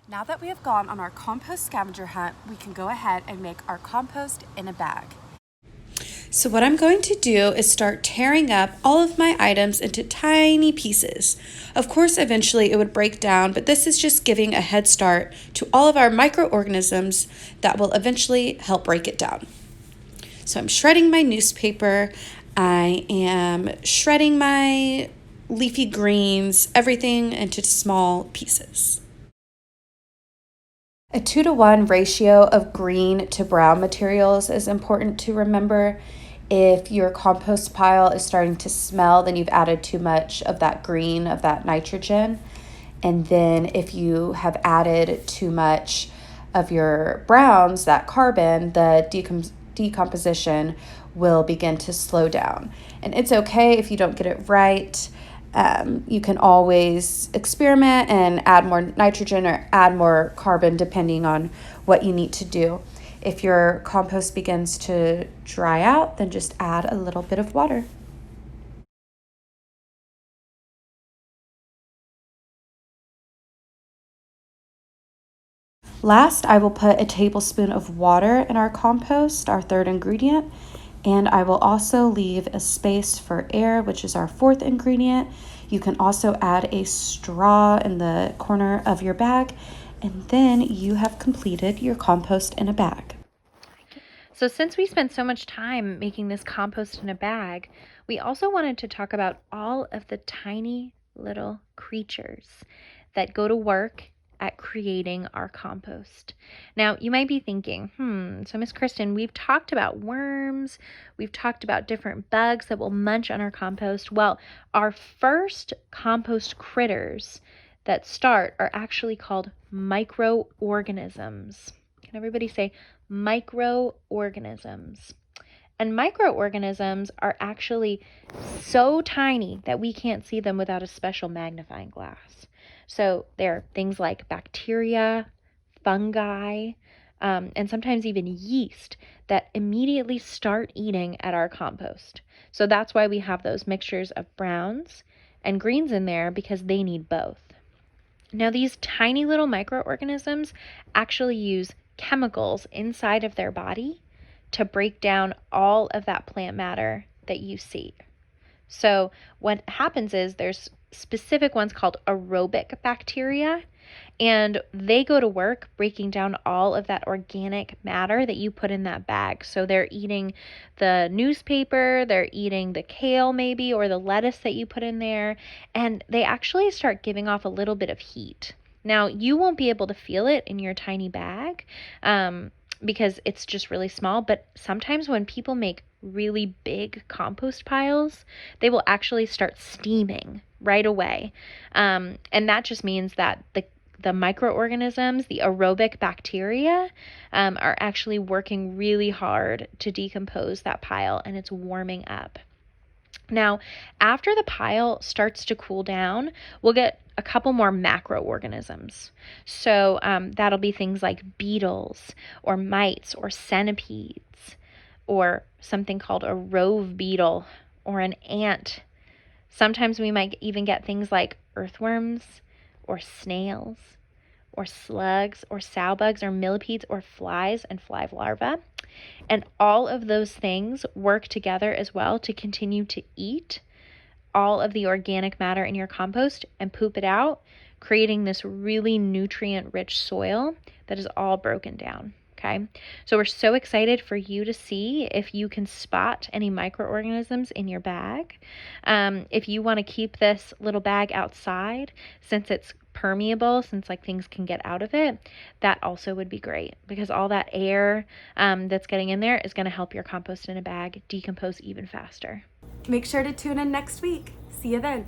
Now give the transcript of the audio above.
Now that we have gone on our compost scavenger hunt, we can go ahead and make our compost in a bag. So what I'm going to do is start tearing up all of my items into tiny pieces. Of course, eventually it would break down, but this is just giving a head start to all of our microorganisms that will eventually help break it down. So I'm shredding my newspaper. I am shredding my leafy greens, everything into small pieces. A 2-to-1 ratio of green to brown materials is important to remember. If your compost pile is starting to smell, then you've added too much of that green, of that nitrogen. And then if you have added too much of your browns, that carbon, the decomposition will begin to slow down. And it's okay if you don't get it right. You can always experiment and add more nitrogen or add more carbon depending on what you need to do. If your compost begins to dry out, then just add a little bit of water. Last, I will put a tablespoon of water in our compost, our third ingredient, and I will also leave a space for air, which is our fourth ingredient. You can also add a straw in the corner of your bag, and then you have completed your compost in a bag. So since we spent so much time making this compost in a bag, we also wanted to talk about all of the tiny little creatures that go to work at creating our compost. Now, you might be thinking, so Miss Kristen, we've talked about worms, we've talked about different bugs that will munch on our compost. Well, our first compost critters that start are actually called microorganisms. Can everybody say microorganisms? And microorganisms are actually so tiny that we can't see them without a special magnifying glass. So they're things like bacteria, fungi, and sometimes even yeast that immediately start eating at our compost. So that's why we have those mixtures of browns and greens in there, because they need both. Now, these tiny little microorganisms actually use chemicals inside of their body to break down all of that plant matter that you see. So what happens is there's specific ones called aerobic bacteria, and they go to work breaking down all of that organic matter that you put in that bag. So they're eating the newspaper, they're eating the kale maybe, or the lettuce that you put in there, and they actually start giving off a little bit of heat. Now, you won't be able to feel it in your tiny bag because it's just really small, but sometimes when people make really big compost piles, they will actually start steaming right away. And that just means that the microorganisms, the aerobic bacteria, are actually working really hard to decompose that pile, and it's warming up. Now, after the pile starts to cool down, we'll get a couple more macroorganisms. So that'll be things like beetles or mites or centipedes or something called a rove beetle or an ant. Sometimes we might even get things like earthworms or snails or slugs or sow bugs or millipedes or flies and fly larvae. And all of those things work together as well to continue to eat all of the organic matter in your compost and poop it out, creating this really nutrient-rich soil that is all broken down. Okay, so we're so excited for you to see if you can spot any microorganisms in your bag. If you want to keep this little bag outside, since it's permeable, since like things can get out of it, that also would be great, because all that air that's getting in there is going to help your compost in a bag decompose even faster. Make sure to tune in next week. See you then.